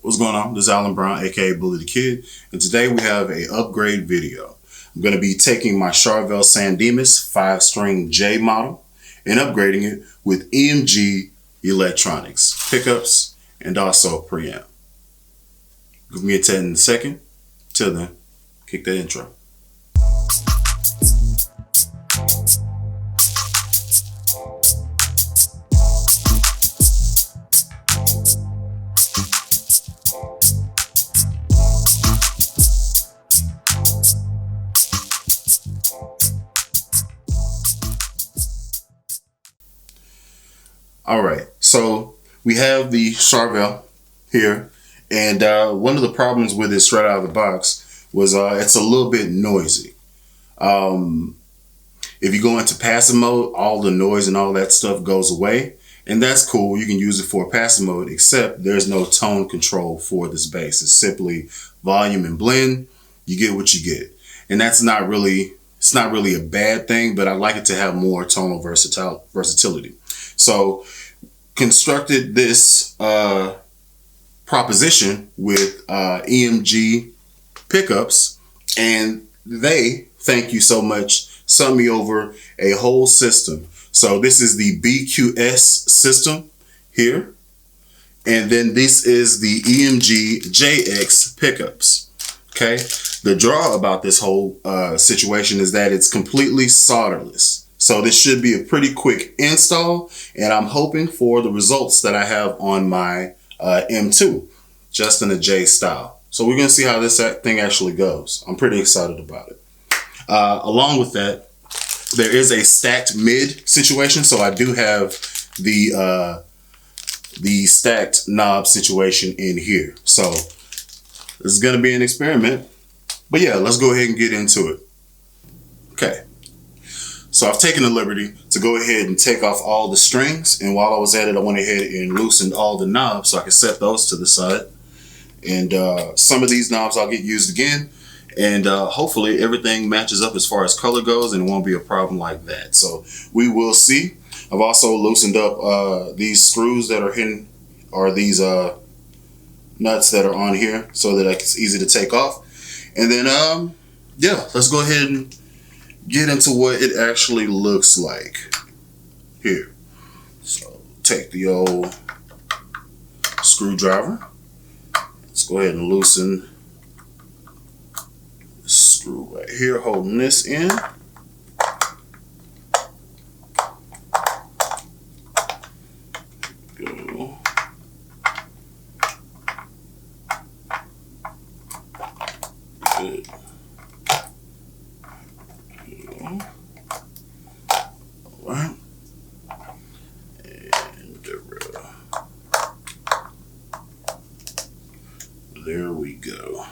What's going on? This is Alan Brown, aka Bully the Kid, and today we have a upgrade video. I'm going to be taking my Charvel Dimas 5-string J model and upgrading it with EMG electronics, pickups, and also preamp. Give me a 10 in a second. Till then, kick that intro. All right, so we have the Charvel here, and one of the problems with it straight out of the box was it's a little bit noisy. If you go into passive mode, all the noise and all that stuff goes away, and that's cool. You can use it for passive mode, except there's no tone control for this bass. It's simply volume and blend. You get what you get, and that's not really, it's not really a bad thing, but I like it to have more tonal versatility. So constructed this proposition with EMG pickups, and they, thank you so much, sent me over a whole system. So this is the BQS system here, and then this is the EMG JX pickups. Okay, the draw about this whole situation is that it's completely solderless. So this should be a pretty quick install, and I'm hoping for the results that I have on my M2, just in a J style. So we're gonna see how this thing actually goes. I'm pretty excited about it. Along with that, there is a stacked mid situation. So I do have the stacked knob situation in here. So this is gonna be an experiment, but yeah, let's go ahead and get into it. Okay. So I've taken the liberty to go ahead and take off all the strings, and while I was at it, I went ahead and loosened all the knobs so I can set those to the side. And some of these knobs I'll get used again, and hopefully everything matches up as far as color goes and it won't be a problem like that. So we will see. I've also loosened up these screws that are hidden, or these nuts that are on here, so that it's easy to take off. And then yeah, let's go ahead and get into what it actually looks like here. So take the old screwdriver. Let's go ahead and loosen the screw right here, holding this in. Go. Good. Alright, and there we go.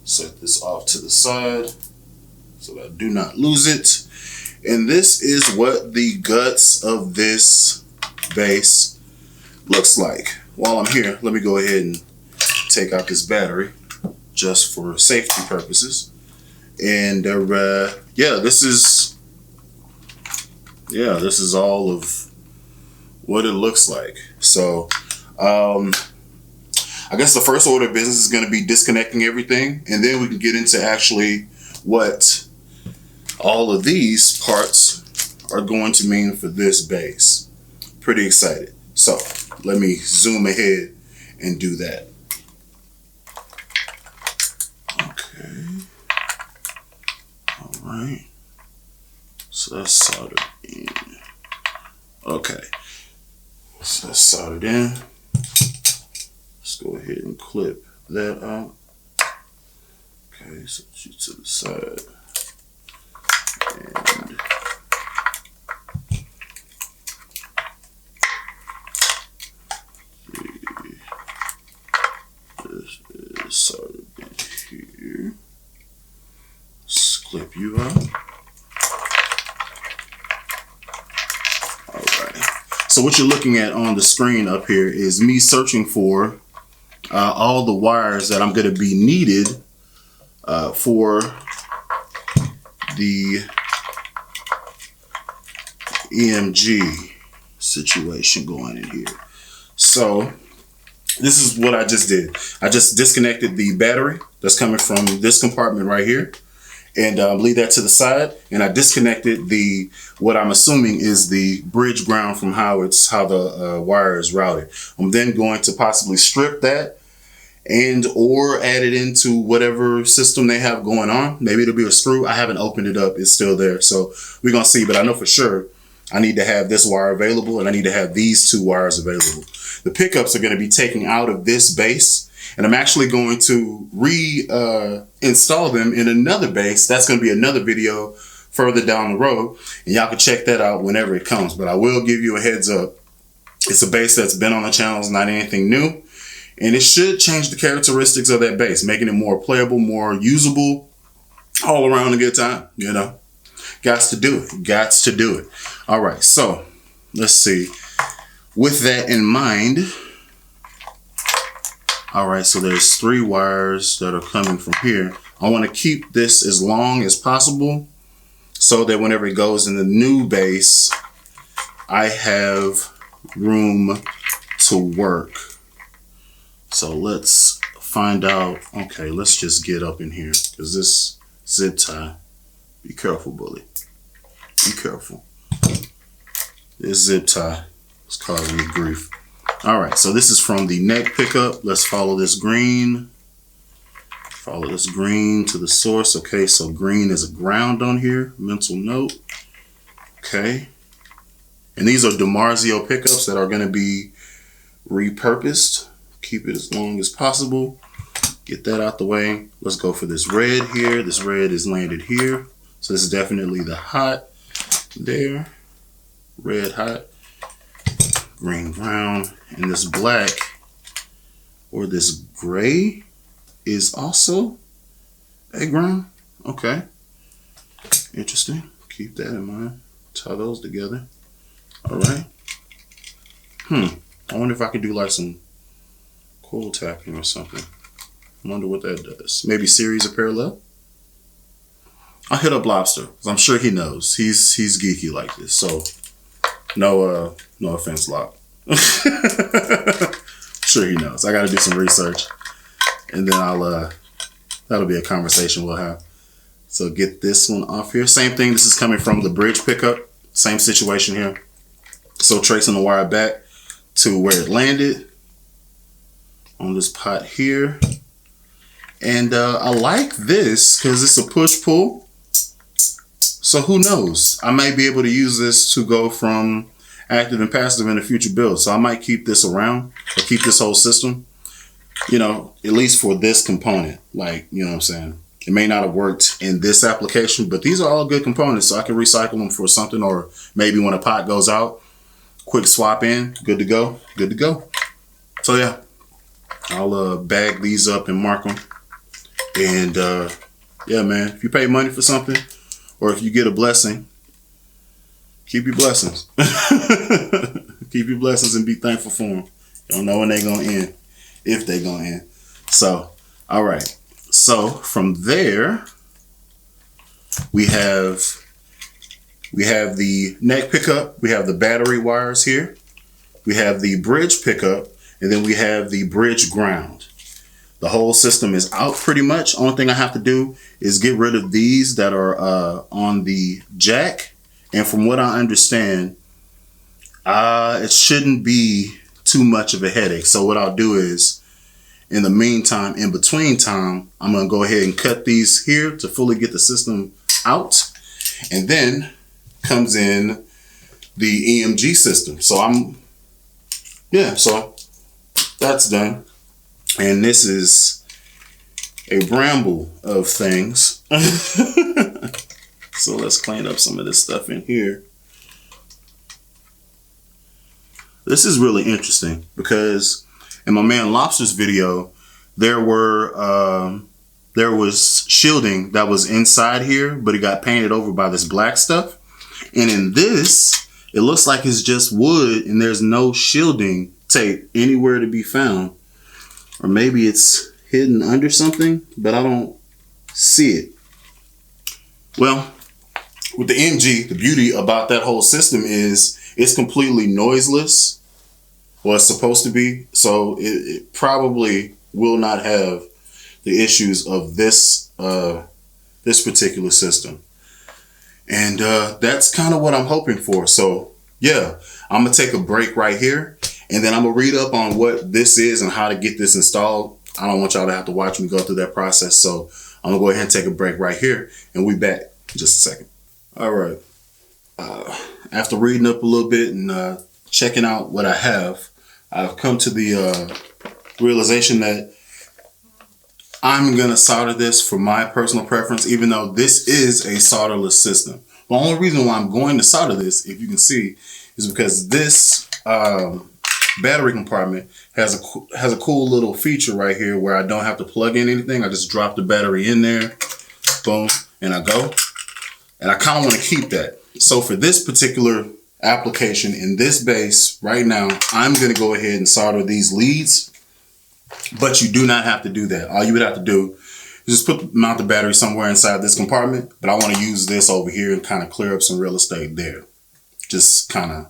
Set this off to the side so that I do not lose it. And this is what the guts of this bass looks like. While I'm here, let me go ahead and take out this battery just for safety purposes. And yeah, this is all of what it looks like. So I guess the first order of business is going to be disconnecting everything, and then we can get into actually what all of these parts are going to mean for this bass. Pretty excited. So let me zoom ahead and do that. Okay. All right. So that's soldered in. Okay. So that's soldered in. Let's go ahead and clip that out. Okay, so shoot to the side. And this is soldered in here. Let's clip you out. So what you're looking at on the screen up here is me searching for all the wires that I'm going to be needed for the EMG situation going in here. So this is what I just did. I just disconnected the battery that's coming from this compartment right here, and leave that to the side. And I disconnected the, what I'm assuming is the bridge ground from how the wire is routed. I'm then going to possibly strip that and or add it into whatever system they have going on. Maybe it'll be a screw. I haven't opened it up. It's still there. So we're going to see, but I know for sure I need to have this wire available, and I need to have these two wires available. The pickups are going to be taken out of this base, and I'm actually going to install them in another base. That's going to be another video further down the road, and y'all can check that out whenever it comes. But I will give you a heads up. It's a base that's been on the channel. It's not anything new, and it should change the characteristics of that base, making it more playable, more usable, all around a good time, you know. Gots to do it. Gots to do it. All right, so let's see. With that in mind, all right, so there's 3 wires that are coming from here. I want to keep this as long as possible so that whenever it goes in the new base, I have room to work. So let's find out. Okay, let's just get up in here, because this zip tie, be careful, bully. Be careful. This zip tie is causing me grief. All right, so this is from the neck pickup. Let's follow this green. Follow this green to the source. Okay, so green is a ground on here. Mental note. Okay. And these are DiMarzio pickups that are going to be repurposed. Keep it as long as possible. Get that out the way. Let's go for this red here. This red is landed here. So this is definitely the hot there. Red hot. Green ground. And this black or this gray is also a ground. Okay. Interesting. Keep that in mind. Tie those together. All right. I wonder if I could do like some coil tapping or something. I wonder what that does. Maybe series of parallel. I'll hit up Lobster, because I'm sure he knows. He's geeky like this. So no offense, Lob. Sure he knows. I got to do some research, and then that'll be a conversation we'll have. So get this one off here. Same thing. This is coming from the bridge pickup. Same situation here. So tracing the wire back to where it landed on this pot here. And I like this because it's a push-pull. So who knows? I might be able to use this to go from active and passive in a future build. So I might keep this around, or keep this whole system, you know, at least for this component. Like, you know what I'm saying? It may not have worked in this application, but these are all good components. So I can recycle them for something, or maybe when a pot goes out, quick swap in, good to go, good to go. So yeah, I'll bag these up and mark them. And yeah, man, if you pay money for something, or if you get a blessing, keep your blessings. Keep your blessings and be thankful for them. You don't know when they're going to end, if they're going to end. So, all right. So from there, we have the neck pickup. We have the battery wires here. We have the bridge pickup, and then we have the bridge ground. The whole system is out pretty much. Only thing I have to do is get rid of these that are on the jack. And from what I understand, it shouldn't be too much of a headache. So what I'll do is, in the meantime, in between time, I'm going to go ahead and cut these here to fully get the system out. And then comes in the EMG system. So so that's done. And this is a bramble of things. So let's clean up some of this stuff in here. This is really interesting because in my man Lobster's video, there was shielding that was inside here, but it got painted over by this black stuff. And in this, it looks like it's just wood and there's no shielding tape anywhere to be found. Or maybe it's hidden under something, but I don't see it. Well, with the EMG, the beauty about that whole system is it's completely noiseless. Well, it's supposed to be, so it probably will not have the issues of this this particular system. And that's kind of what I'm hoping for. So yeah, I'm gonna take a break right here, and then I'm gonna read up on what this is and how to get this installed. I don't want y'all to have to watch me go through that process, so I'm gonna go ahead and take a break right here, and we'll be back in just a second. All right. After reading up a little bit and checking out what I have, I've come to the realization that I'm gonna solder this for my personal preference, even though this is a solderless system. The only reason why I'm going to solder this, if you can see, is because this battery compartment has a cool little feature right here where I don't have to plug in anything. I just drop the battery in there, boom, and I go. And I kind of want to keep that. So for this particular application in this base right now, I'm going to go ahead and solder these leads. But you do not have to do that. All you would have to do is just mount the battery somewhere inside this compartment. But I want to use this over here and kind of clear up some real estate there. That's just kind of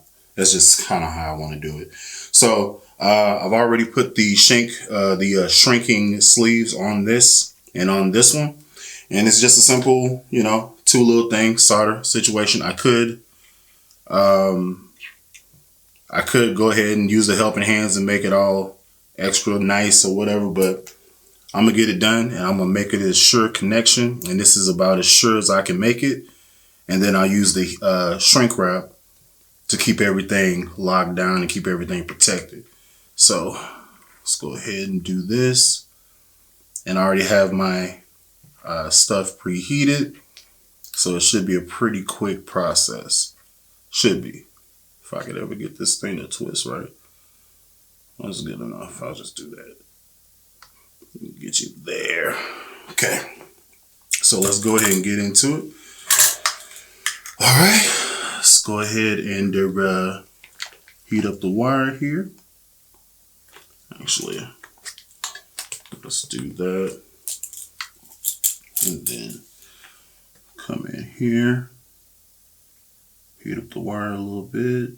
how I want to do it. So I've already put the shrinking sleeves on this and on this one. And it's just a simple, you know, two little things, solder situation. I could go ahead and use the helping hands and make it all extra nice or whatever, but I'm gonna get it done and I'm gonna make it as sure connection, and this is about as sure as I can make it. And then I'll use the shrink wrap to keep everything locked down and keep everything protected. So let's go ahead and do this. And I already have my stuff preheated, so it should be a pretty quick process. Should be, if I could ever get this thing to twist right. That's good enough. I'll just do that. Get you there. Okay. So let's go ahead and get into it. All right. Let's go ahead and heat up the wire here. Actually, let's do that. And then come in here. Heat up the wire a little bit.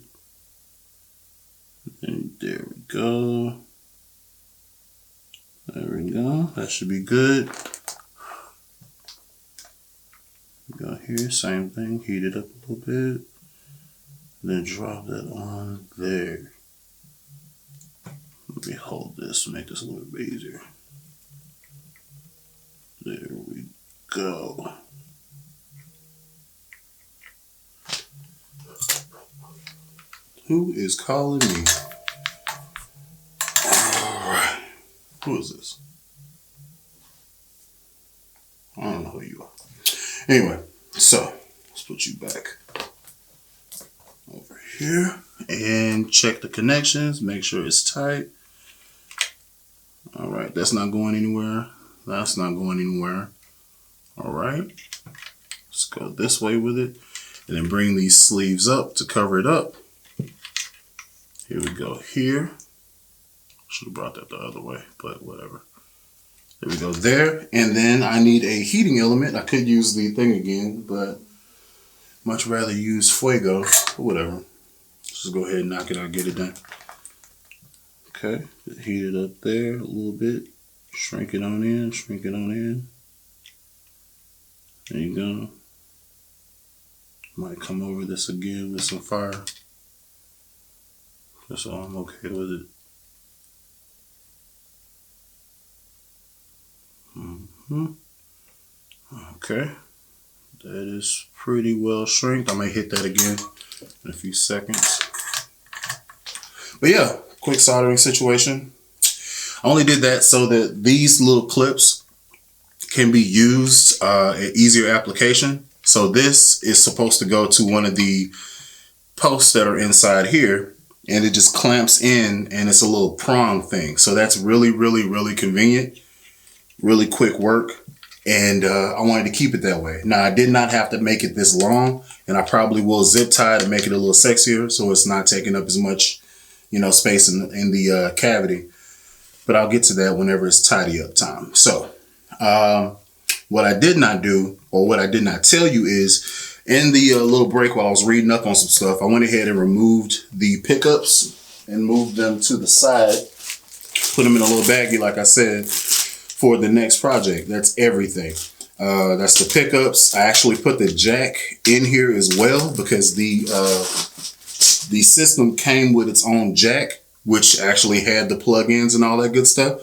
And there we go. There we go. That should be good. Go here, same thing. Heat it up a little bit. Then drop that on there. Let me hold this to make this a little bit easier. There we go. Who is calling me? Alright. Who is this? I don't know who you are. Anyway, so let's put you back over here and check the connections. Make sure it's tight. Alright, that's not going anywhere. That's not going anywhere. Alright. Let's go this way with it. And then bring these sleeves up to cover it up. Here we go here. Should have brought that the other way, but whatever. There we go there. And then I need a heating element. I could use the thing again, but much rather use Fuego or whatever. Just go ahead and knock it out, get it done. Okay, heat it up there a little bit. Shrink it on in, shrink it on in. There you go. Might come over this again with some fire. Just so I'm okay with it. Okay, that is pretty well shrinked. I may hit that again in a few seconds. But yeah, quick soldering situation. I only did that so that these little clips can be used at easier application. So this is supposed to go to one of the posts that are inside here, and it just clamps in, and it's a little prong thing. So that's really, really, really convenient. Really quick work, and I wanted to keep it that way. Now, I did not have to make it this long, and I probably will zip tie to make it a little sexier so it's not taking up as much, you know, space in the cavity. But I'll get to that whenever it's tidy up time. So what I did not do, or what I did not tell you, is in the little break while I was reading up on some stuff, I went ahead and removed the pickups and move them to the side. Put them in a little baggie, like I said, for the next project. That's everything. That's the pickups. I actually put the jack in here as well because the system came with its own jack, which actually had the plugins and all that good stuff.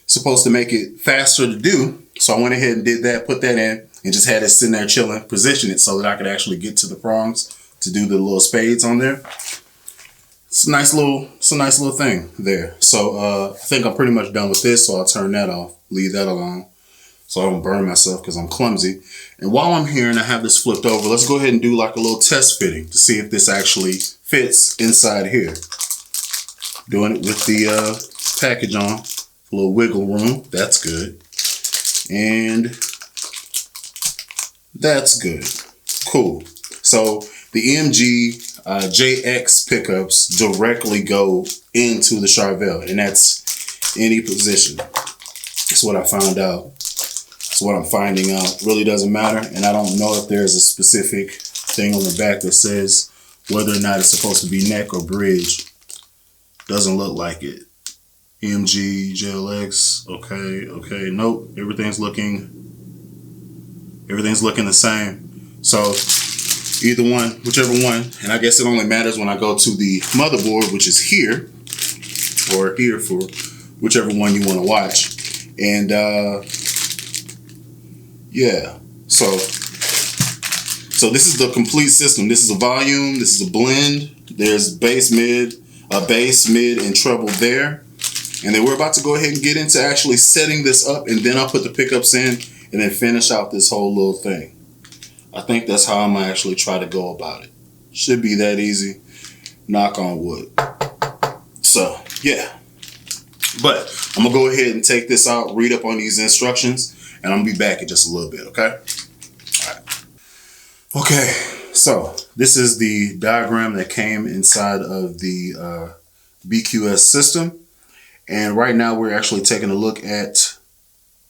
Supposed to make it faster to do. So I went ahead and did that, put that in, and just had it sitting there chilling, position it so that I could actually get to the prongs to do the little spades on there. It's a nice little thing there. So I think I'm pretty much done with this, so I'll turn that off, leave that alone, so I don't burn myself because I'm clumsy. And while I'm here and I have this flipped over, let's go ahead and do like a little test fitting to see if this actually fits inside here. Doing it with the package on, a little wiggle room. That's good. And that's good. Cool. So the EMG JX pickups directly go into the Charvel, and that's any position. That's what I found out. That's what I'm finding out. Really doesn't matter, and I don't know if there's a specific thing on the back that says whether or not it's supposed to be neck or bridge. Doesn't look like it. EMG JX. Okay. Nope. Everything's looking the same. So either one, whichever one, and I guess it only matters when I go to the motherboard, which is here, or here for whichever one you want to watch. And yeah, so this is the complete system. This is a volume, this is a blend, there's bass, mid, and treble there. And then we're about to go ahead and get into actually setting this up, and then I'll put the pickups in and then finish out this whole little thing. I think that's how I'm gonna actually try to go about it. Should be that easy, knock on wood. So yeah, but I'm gonna go ahead and take this out, read up on these instructions, and I'm gonna be back in just a little bit, okay? All right. Okay, so this is the diagram that came inside of the BQS system. And right now we're actually taking a look at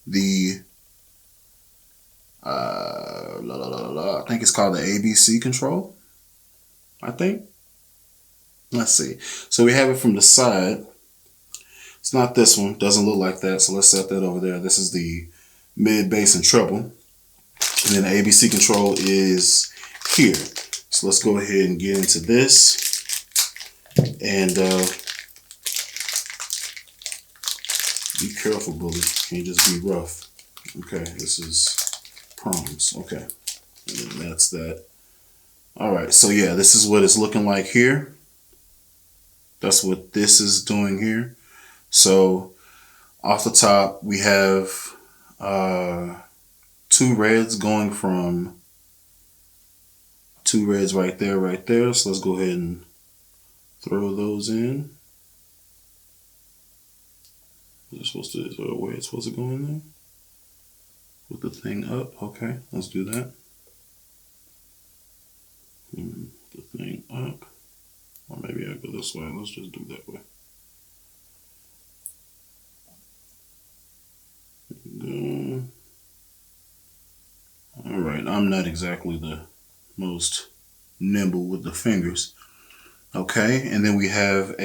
the I think it's called the ABC control, I think. Let's see. So we have it from the side. It's not this one. Doesn't look like that. So let's set that over there. This is the mid, bass, and treble. And then the ABC control is here. So let's go ahead and get into this. And be careful, bully. Can't just be rough. Okay, this is prongs. Okay, and then that's that. All right, so yeah, this is what it's looking like here. That's what this is doing here. So off the top, we have two reds going from two reds right there. So let's go ahead and throw those in. Is there a way it's supposed to go in there? With the thing up. Okay, let's do that. The thing up. Or maybe I go this way. Let's just do that way. All right, I'm not exactly the most nimble with the fingers. Okay, and then we have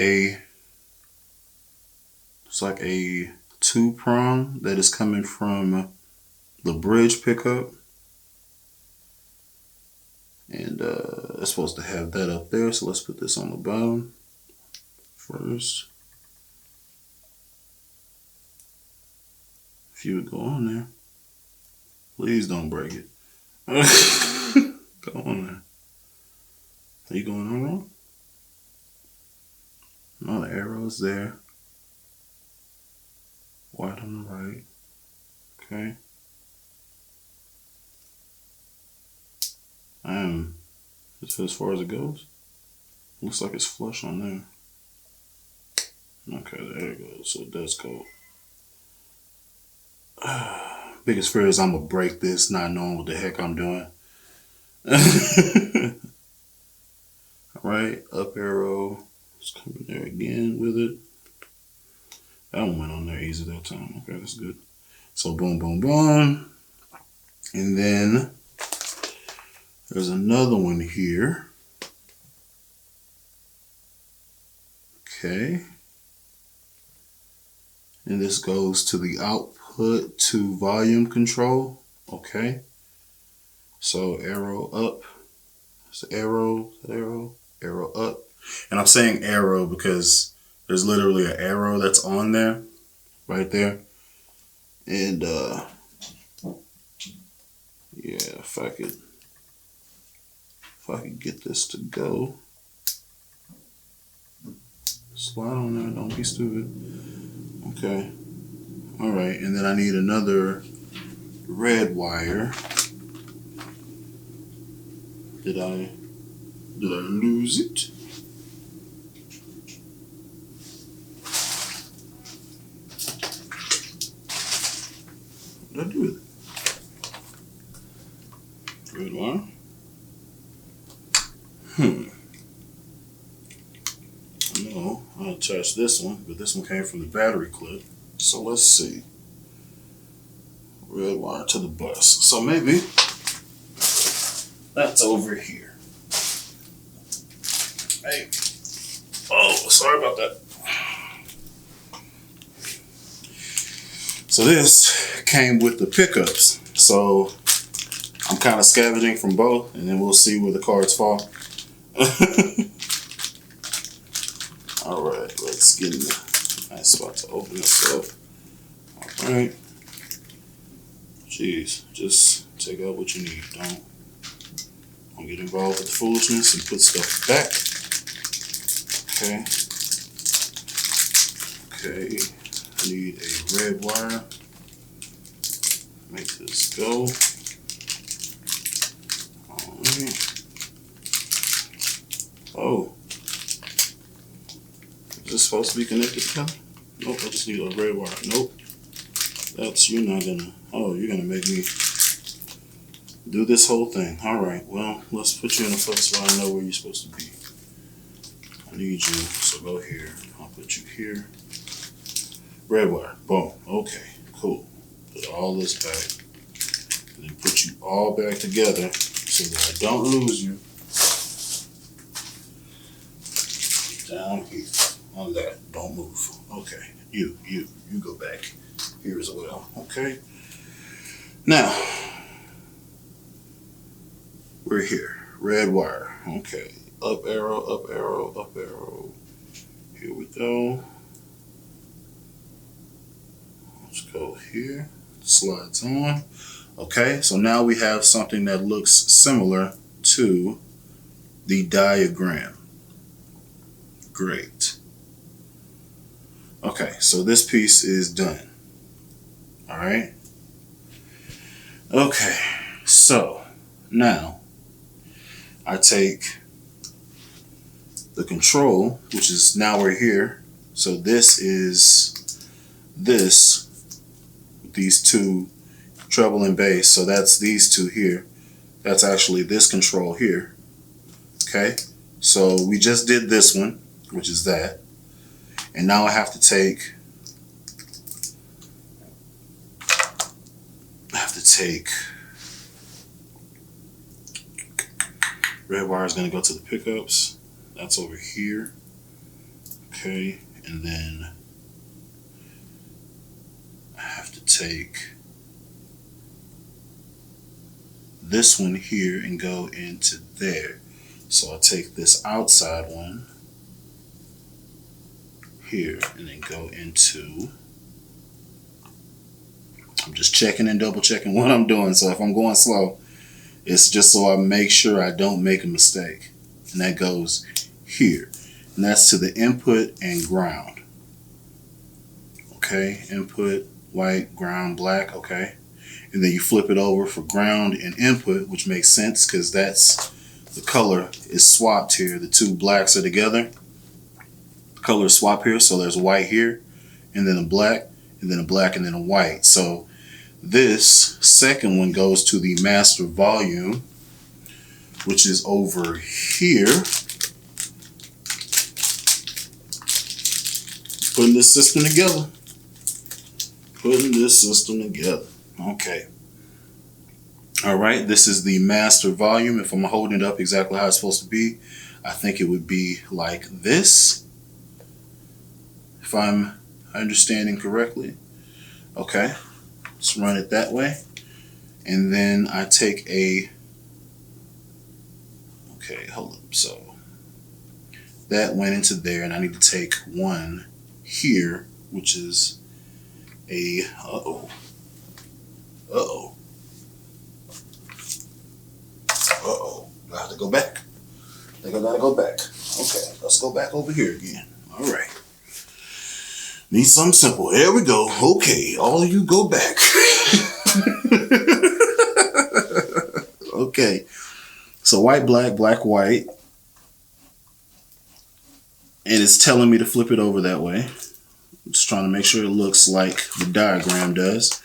it's like a 2-prong that is coming from the bridge pickup. And it's supposed to have that up there. So let's put this on the bottom first. If you would go on there. Please don't break it. Go on there. Are you going on wrong? No, the arrow's there. White on the right. Okay. As far as it goes. Looks like it's flush on there. Okay, there it goes. So it does go. Biggest fear is I'm gonna break this, not knowing what the heck I'm doing. Alright, up arrow. It's coming there again with it. That one went on there easy that time. Okay, that's good. So boom, boom, boom. And then there's another one here. Okay. And this goes to the output to volume control. Okay. So arrow up. It's arrow, arrow up. And I'm saying arrow because there's literally an arrow that's on there, right there. And yeah, if I could get this to go. Slide on there, don't be stupid. Okay. All right, and then I need another red wire. Did I lose it? What did I do with it? Red wire? No, I attached this one, but this one came from the battery clip. So let's see. Red wire to the bus. So maybe that's over here. Maybe. Oh, sorry about that. So this came with the pickups. So I'm kind of scavenging from both, and then we'll see where the cards fall. All right, let's get in a nice spot to open this up. All right. Jeez, just take out what you need. Don't get involved with the foolishness and put stuff back. Okay. Okay. I need a red wire. Make this go. All right. Oh. Is this supposed to be connected together? Nope, I just need a red wire. Nope. You're not gonna, oh, you're gonna make me do this whole thing. All right, well, let's put you in a place where I know where you're supposed to be. I need you, so go here. I'll put you here. Red wire, boom, okay, cool. Put all this back, and then put you all back together so that I don't lose you. Down here, on that, don't move. Okay, you go back here as well, okay? Now, we're here, red wire, okay. Up arrow, up arrow, up arrow. Here we go. Let's go here, slides on. Okay, so now we have something that looks similar to the diagram. Great. Okay, so this piece is done. All right. Okay, so now I take the control, which is now we're here. So this is these two treble and bass. So that's these two here. That's actually this control here. Okay, so we just did this one, which is that. And now I have to take red wire is going to go to the pickups. That's over here. Okay, and then I have to take this one here and go into there. So I'll take this outside one here and then go into, I'm just checking and double checking what I'm doing. So if I'm going slow, it's just so I make sure I don't make a mistake. And that goes here. And that's to the input and ground. Okay, input, white, ground, black, okay. And then you flip it over for ground and input, which makes sense because that's the color is swapped here. The two blacks are together. The color is swapped here, so there's white here, and then a black, and then a black, and then a white. So this second one goes to the master volume, which is over here. Putting this system together. Okay. All right, this is the master volume. If I'm holding it up exactly how it's supposed to be, I think it would be like this. if I'm understanding correctly. Okay, let's run it that way. And then I take okay, hold up. So that went into there, and I need to take one here, which is a, uh-oh. I have to go back. I think I gotta go back. Okay, let's go back over here again. All right. Need something simple. There we go. Okay, all of you go back. Okay. So white, black, black, white. And it's telling me to flip it over that way. I'm just trying to make sure it looks like the diagram does.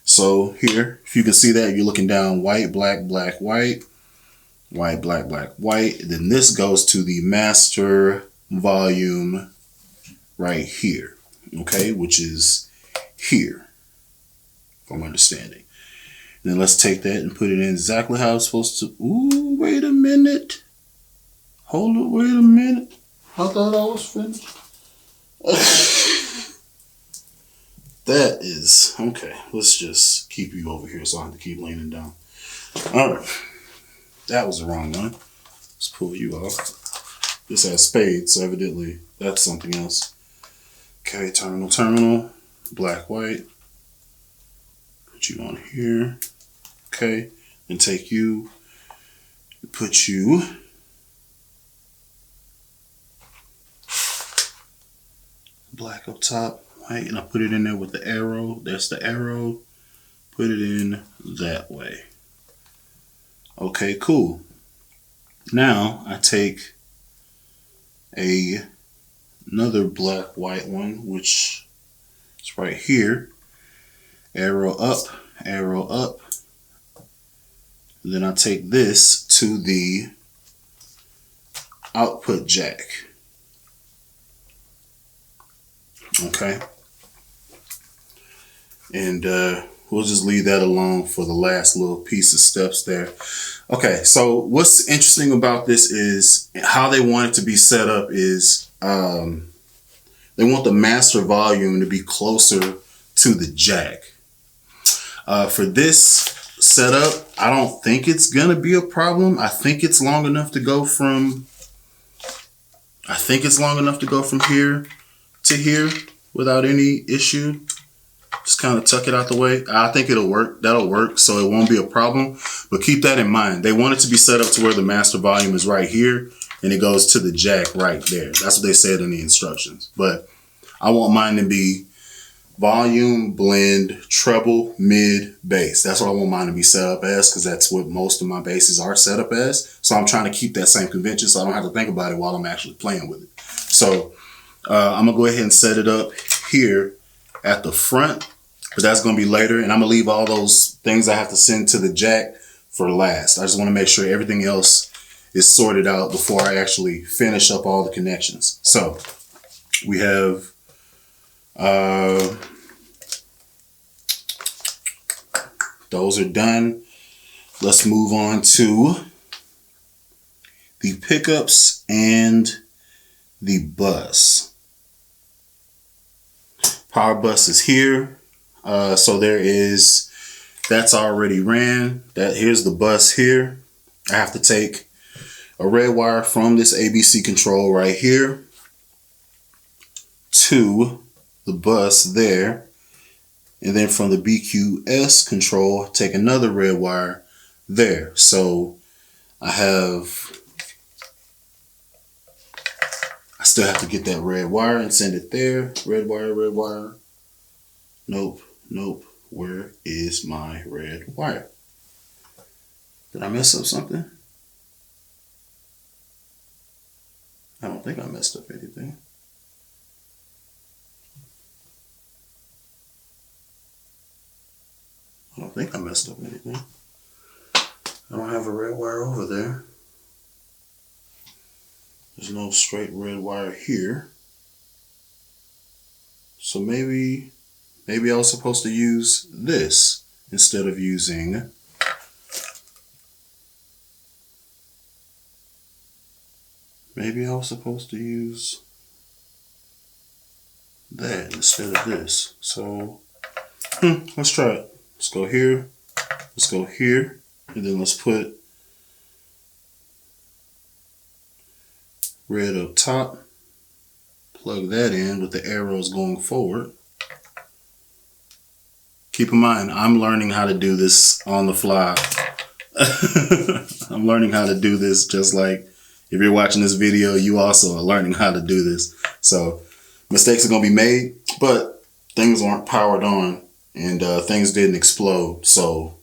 So here, if you can see that, you're looking down white, black, black, white. White, black, black, white. Then this goes to the master volume right here, okay, which is here, if I'm understanding. And then let's take that and put it in exactly how it's supposed to. Ooh, wait a minute. Hold it, wait a minute. I thought I was finished. That is, okay, let's just keep you over here so I don't have to keep leaning down. All right. That was the wrong one. Let's pull you off. This has spades, so evidently that's something else. Okay, terminal, black, white. Put you on here. Okay, then take you, put you black up top, white, and I put it in there with the arrow. That's the arrow. Put it in that way. Okay, cool. Now I take another black white one, which is right here. Arrow up, arrow up. And then I take this to the output jack. Okay. And we'll just leave that alone for the last little piece of steps there. Okay, so what's interesting about this is how they want it to be set up is they want the master volume to be closer to the jack. For this setup, I don't think it's gonna be a problem. I think it's long enough to go from here to here without any issue. Just kind of tuck it out the way. I think it'll work. That'll work, so it won't be a problem. But keep that in mind. They want it to be set up to where the master volume is right here, and it goes to the jack right there. That's what they said in the instructions. But I want mine to be volume, blend, treble, mid, bass. That's what I want mine to be set up as, because that's what most of my basses are set up as. So I'm trying to keep that same convention so I don't have to think about it while I'm actually playing with it. So I'm going to go ahead and set it up here at the front, but that's going to be later. And I'm going to leave all those things I have to send to the jack for last. I just want to make sure everything else is sorted out before I actually finish up all the connections. So we have those are done. Let's move on to the pickups and the bus. Power bus is here. So that's already ran. Here's the bus here. I have to take a red wire from this ABC control right here to the bus there. And then from the BQS control, take another red wire there. So I still have to get that red wire and send it there. Red wire, red wire. Nope. Where is my red wire? Did I mess up something? I don't think I messed up anything. I don't think I messed up anything. I don't have a red wire over there. There's no straight red wire here. So maybe I was supposed to use this instead of using that instead of this. So let's try it. Let's go here. Let's go here. And then let's put red up top. Plug that in with the arrows going forward. Keep in mind, I'm learning how to do this on the fly. I'm learning how to do this just like if you're watching this video, you also are learning how to do this. So mistakes are going to be made, but things aren't powered on and things didn't explode. So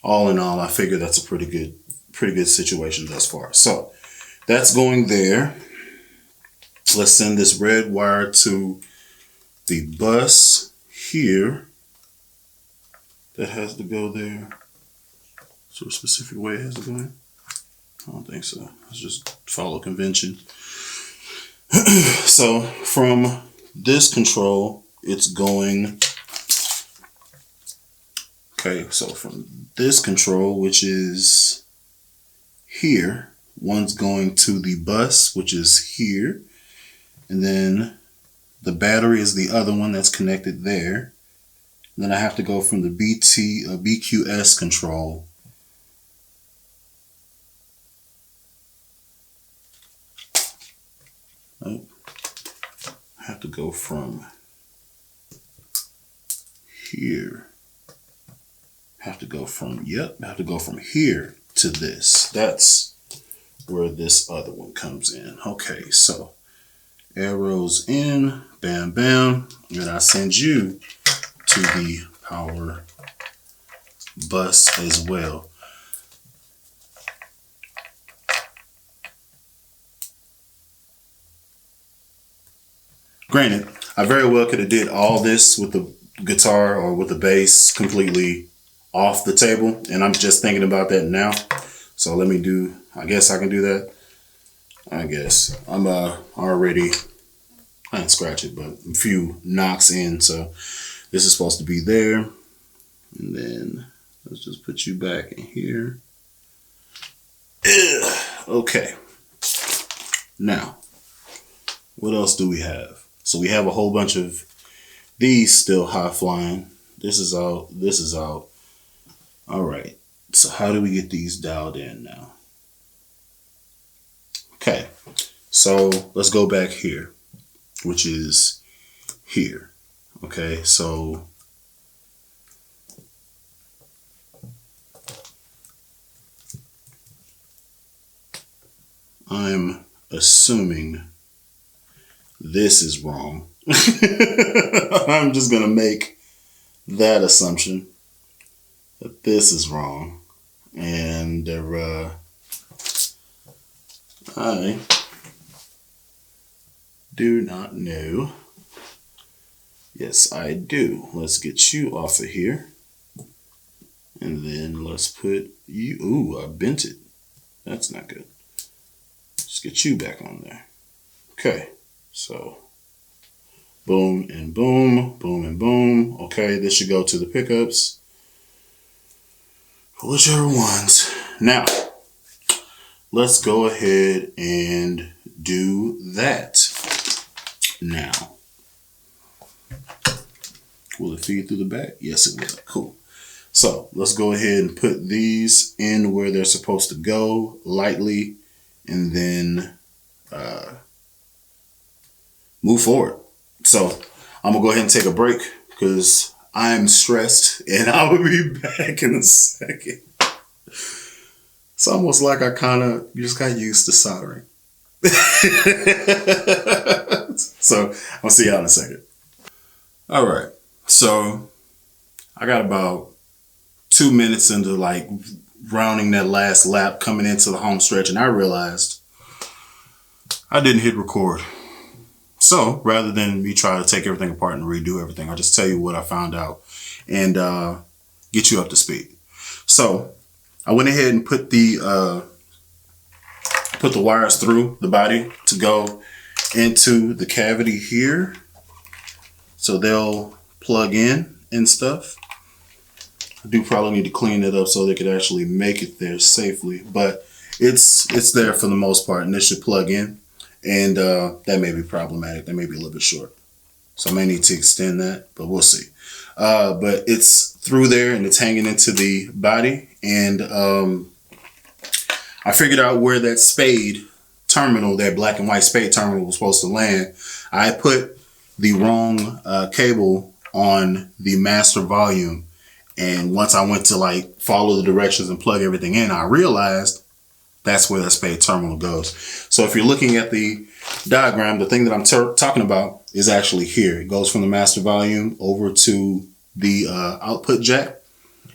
all in all, I figure that's a pretty good situation thus far. So that's going there. Let's send this red wire to the bus here. That has to go there. Is there a specific way it has to go in? I don't think so. Let's just follow convention. So from this control, it's going. Okay, so from this control, which is here, one's going to the bus, which is here. And then the battery is the other one that's connected there. And then I have to go from the BQS control. Oh, I have to go from here. I have to go from here to this. That's where this other one comes in. Okay, so arrows in, bam, bam, and I send you to the power bus as well. Granted, I very well could have did all this with the guitar or with the bass completely off the table, and I'm just thinking about that now. So let me do, I guess I can do that. I guess I'm already, I didn't scratch it, but a few knocks in. So this is supposed to be there. And then let's just put you back in here. Ugh. Okay. Now, what else do we have? So we have a whole bunch of these still high flying. This is out. This is out. All right. So how do we get these dialed in now? Okay. So let's go back here, which is here. Okay. So I'm assuming this is wrong. I'm just going to make that assumption that this is wrong. And I do not know. Yes, I do. Let's get you off of here. And then let's put you. Ooh, I bent it. That's not good. Let's get you back on there. Okay. So, boom and boom, boom and boom. Okay, this should go to the pickups. Whichever ones. Now, let's go ahead and do that. Now, will it feed through the back? Yes, it will. Cool. So, let's go ahead and put these in where they're supposed to go lightly, and then move forward. So I'm gonna go ahead and take a break because I'm stressed, and I will be back in a second. It's almost like I just got used to soldering. So I'll see y'all in a second. All right, so I got about 2 minutes into like rounding that last lap coming into the home stretch, and I realized I didn't hit record. So rather than me try to take everything apart and redo everything, I'll just tell you what I found out and get you up to speed. So I went ahead and put the wires through the body to go into the cavity here, so they'll plug in and stuff. I do probably need to clean it up so they could actually make it there safely, but it's there for the most part, and this should plug in. And that may be problematic. That may be a little bit short. So I may need to extend that, but we'll see. But it's through there and it's hanging into the body. And I figured out where that spade terminal, that black and white spade terminal was supposed to land. I put the wrong cable on the master volume. And once I went to like follow the directions and plug everything in, I realized that's where that spade terminal goes. So if you're looking at the diagram, the thing that I'm talking about is actually here. It goes from the master volume over to the output jack.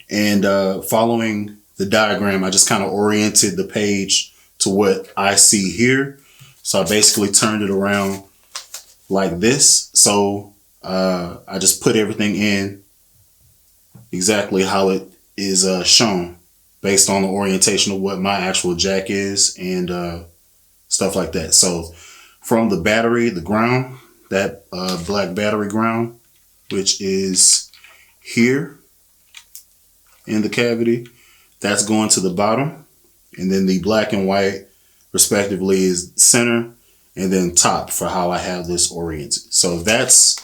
And following the diagram, I just kind of oriented the page to what I see here. So I basically turned it around like this. So I just put everything in exactly how it is shown based on the orientation of what my actual jack is and stuff like that. So from the battery, the ground, that black battery ground, which is here in the cavity, that's going to the bottom. And then the black and white respectively is center and then top for how I have this oriented. So that's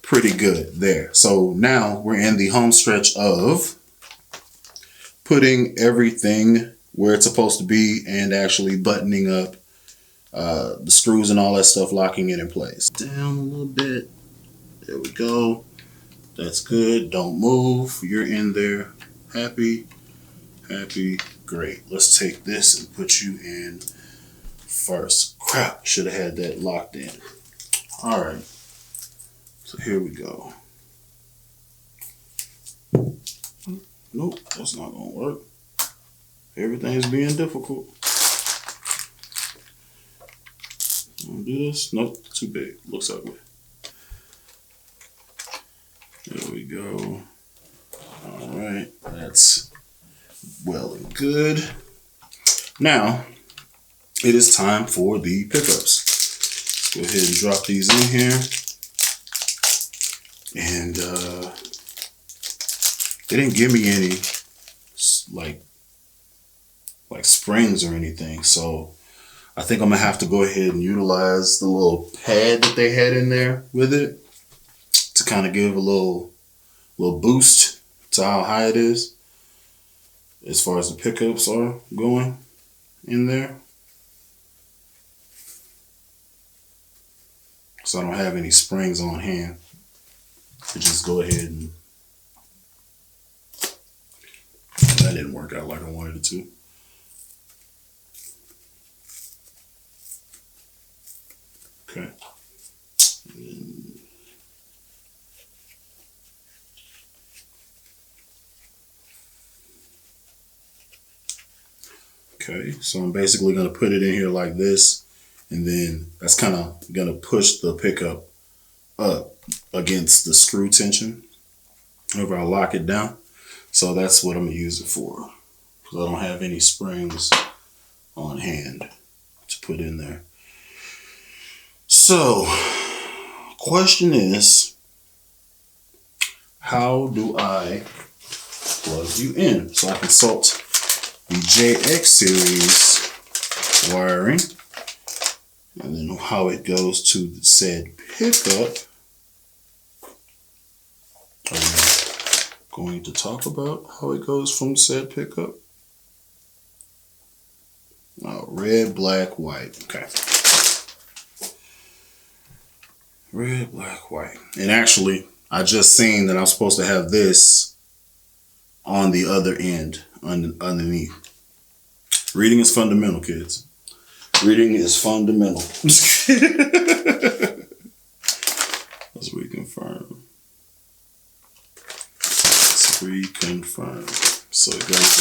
pretty good there. So now we're in the home stretch of putting everything where it's supposed to be and actually buttoning up the screws and all that stuff, locking it in place. Down a little bit. There we go. That's good. Don't move. You're in there. Happy, happy, great. Let's take this and put you in first. Crap, should have had that locked in. All right. So here we go. Nope, that's not gonna work. Everything's being difficult. Wanna do this? Nope, too big. Looks ugly. There we go. All right, that's well and good. Now, it is time for the pickups. Let's go ahead and drop these in here. And they didn't give me any like springs or anything, so I think I'm gonna have to go ahead and utilize the little pad that they had in there with it to kind of give a little boost to how high it is as far as the pickups are going in there. So I don't have any springs on hand to just go ahead and that didn't work out like I wanted it to. Okay. Okay, so I'm basically going to put it in here like this, and then that's kind of going to push the pickup up against the screw tension whenever I lock it down. So that's what I'm going to use it for, because I don't have any springs on hand to put in there. So, question is, how do I plug you in? So I consult the JX series wiring, and then how it goes to the said pickup. Are we going to talk about how it goes from said pickup? Oh, red, black, white. Okay. Red, black, white. And actually, I just seen that I'm supposed to have this on the other end, underneath. Reading is fundamental, kids. Reading is fundamental. Let's reconfirm. Let's reconfirm. So it goes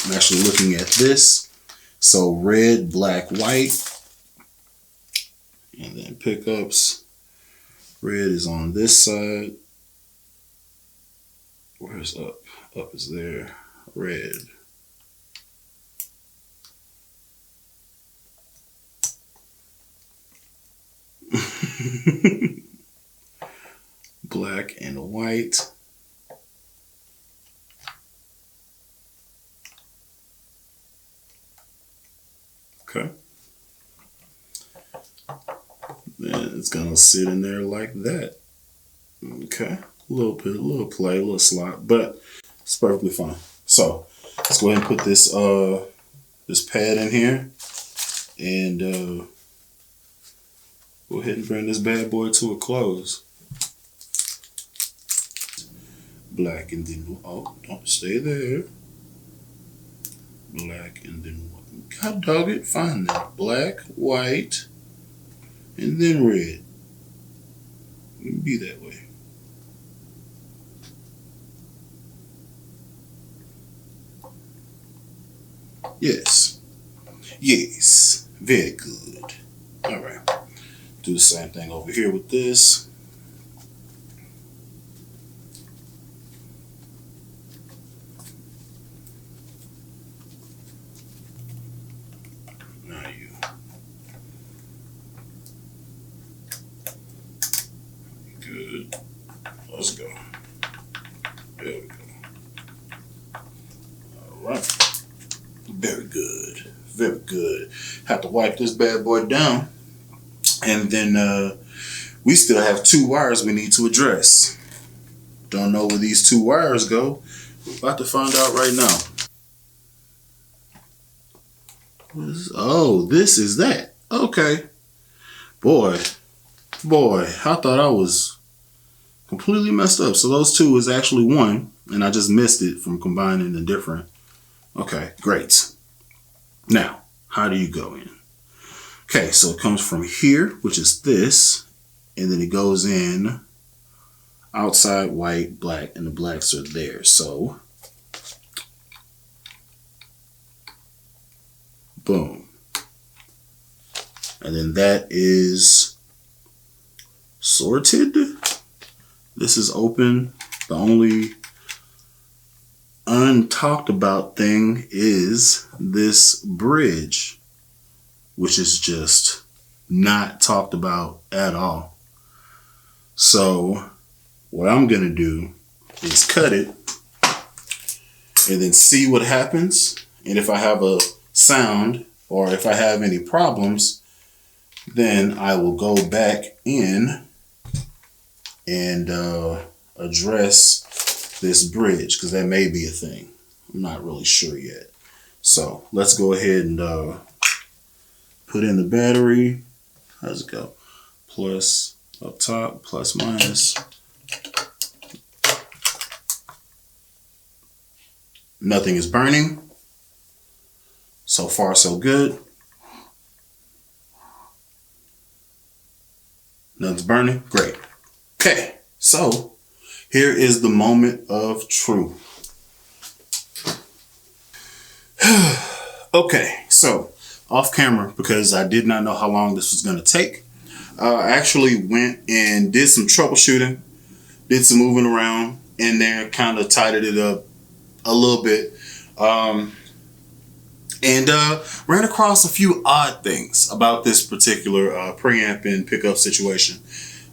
on. I'm actually looking at this. So red, black, white. And then pickups. Red is on this side. Where's up? Up is there. Red. Black and white. Okay. Then it's gonna sit in there like that. Okay, a little play, a little slot, but it's perfectly fine. So let's go ahead and put this this pad in here, and go ahead and bring this bad boy to a close. Black and then, oh, don't stay there. Black and then, God dog it, fine that. Black, white, and then red. Be that way. Yes. Yes. Very good. All right. Do the same thing over here with this. Now you. Good. Let's go. There we go. All right. Very good. Very good. Have to wipe this bad boy down. And then we still have 2 wires we need to address. Don't know where these 2 wires go. We're about to find out right now. Oh, this is that. Okay. Boy, I thought I was completely messed up. So those 2 is actually 1, and I just missed it from combining the different. Okay, great. Now, how do you go in? Okay, so it comes from here, which is this, and then it goes in outside white, black, and the blacks are there. So, boom. And then that is sorted. This is open. The only untalked about thing is this bridge, which is just not talked about at all. So what I'm gonna do is cut it and then see what happens. And if I have a sound or if I have any problems, then I will go back in and address this bridge, because that may be a thing. I'm not really sure yet. So let's go ahead and put in the battery. How's it go? Plus up top, plus minus. Nothing is burning. So far, so good. Nothing's burning. Great. Okay, so here is the moment of truth. Okay, so off camera, because I did not know how long this was going to take, I actually went and did some troubleshooting, did some moving around in there, kind of tidied it up a little bit, and ran across a few odd things about this particular preamp and pickup situation.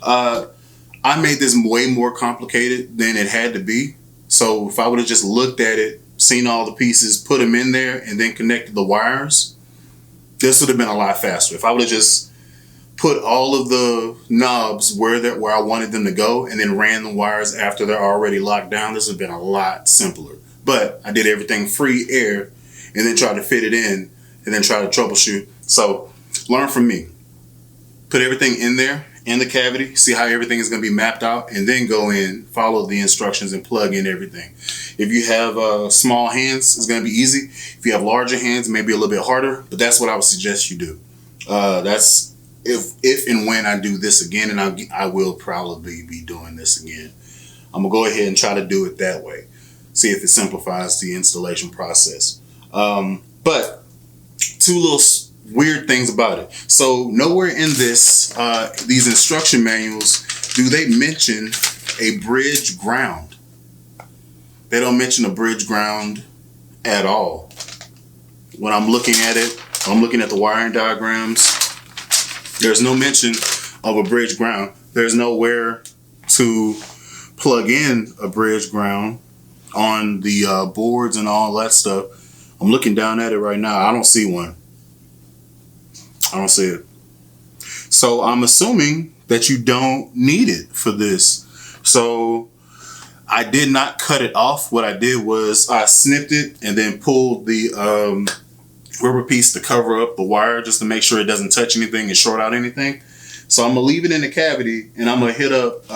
I made this way more complicated than it had to be. So if I would have just looked at it, seen all the pieces, put them in there, and then connected the wires, this would have been a lot faster. If I would have just put all of the knobs where I wanted them to go and then ran the wires after they're already locked down, this would have been a lot simpler. But I did everything free air and then tried to fit it in and then try to troubleshoot. So learn from me. Put everything in there, in the cavity, see how everything is going to be mapped out, and then go in, follow the instructions, and plug in everything. If you have small hands, it's going to be easy. If you have larger hands, it may be a little bit harder, but that's what I would suggest you do. That's if and when I do this again, and I will probably be doing this again. I'm going to go ahead and try to do it that way. See if it simplifies the installation process. But 2 little weird things about it. So nowhere in these instruction manuals do they mention a bridge ground. They don't mention a bridge ground at all. When I'm looking at it, I'm looking at the wiring diagrams. There's no mention of a bridge ground. There's nowhere to plug in a bridge ground on the boards and all that stuff. I'm looking down at it right now. I don't see one. I don't see it. So I'm assuming that you don't need it for this. So I did not cut it off. What I did was I snipped it and then pulled the rubber piece to cover up the wire just to make sure it doesn't touch anything and short out anything. So I'm gonna leave it in the cavity and I'm gonna hit up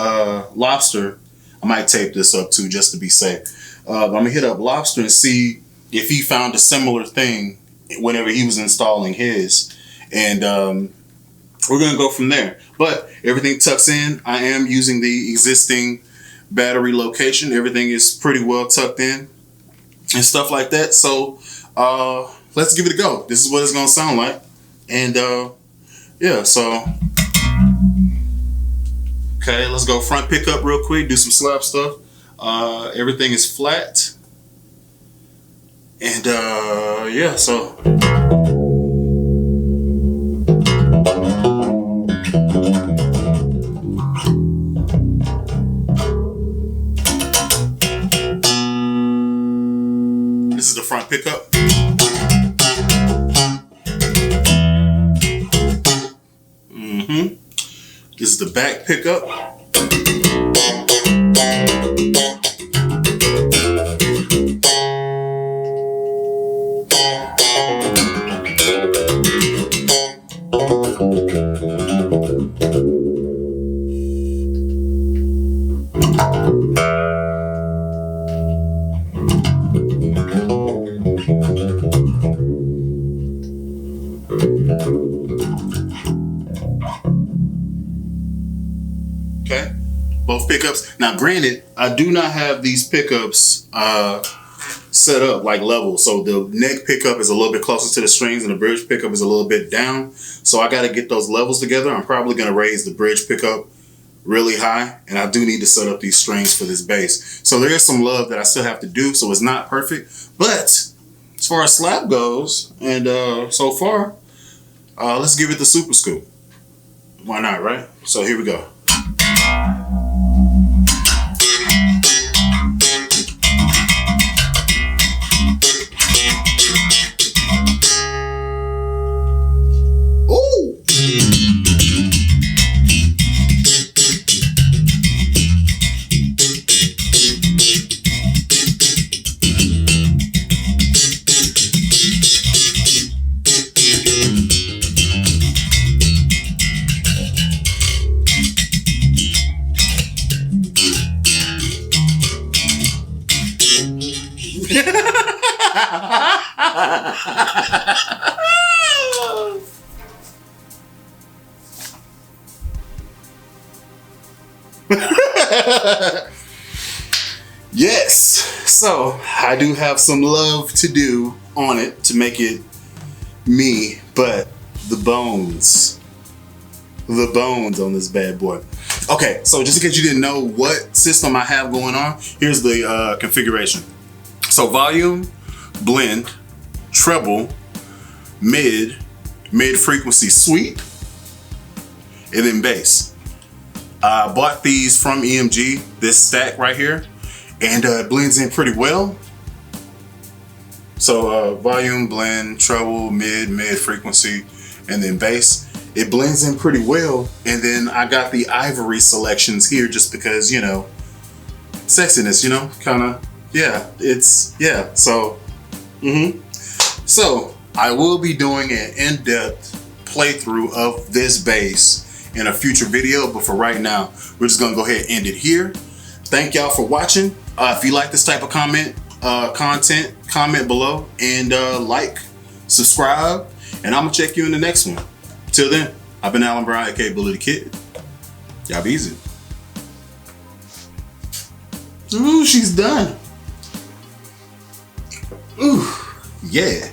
Lobster. I might tape this up too just to be safe. I'm gonna hit up Lobster and see if he found a similar thing whenever he was installing his. And we're gonna go from there. But everything tucks in. I am using the existing battery location. Everything is pretty well tucked in and stuff like that. So let's give it a go. This is what it's gonna sound like. And yeah, so okay, let's go front pickup real quick, do some slap stuff. Everything is flat. And yeah, so this is the front pickup. This is the back pickup. Okay, both pickups. Now granted, I do not have these pickups set up like level. So the neck pickup is a little bit closer to the strings and the bridge pickup is a little bit down. So I got to get those levels together. I'm probably going to raise the bridge pickup really high, and I do need to set up these strings for this bass. So there is some love that I still have to do, so it's not perfect. But as far as slap goes, and so far, let's give it the super scoop. Why not, right? So here we go. Yes, so I do have some love to do on it to make it me, but the bones on this bad boy. Okay, so just in case you didn't know what system I have going on, here's the configuration. So volume, blend, treble, mid frequency sweep, and then bass. I bought these from EMG, this stack right here, and it blends in pretty well. So volume, blend, treble, mid frequency, and then bass. It blends in pretty well. And then I got the ivory selections here just because, you know, sexiness, you know, kind of, yeah, it's, yeah, so, So I will be doing an in-depth playthrough of this bass in a future video, but for right now, we're just gonna go ahead and end it here. Thank y'all for watching. If you like this type of content, comment below and like, subscribe, and I'm gonna check you in the next one. Till then, I've been Alan Brown, aka Bully the Kid. Y'all be easy. Ooh, she's done. Ooh, yeah.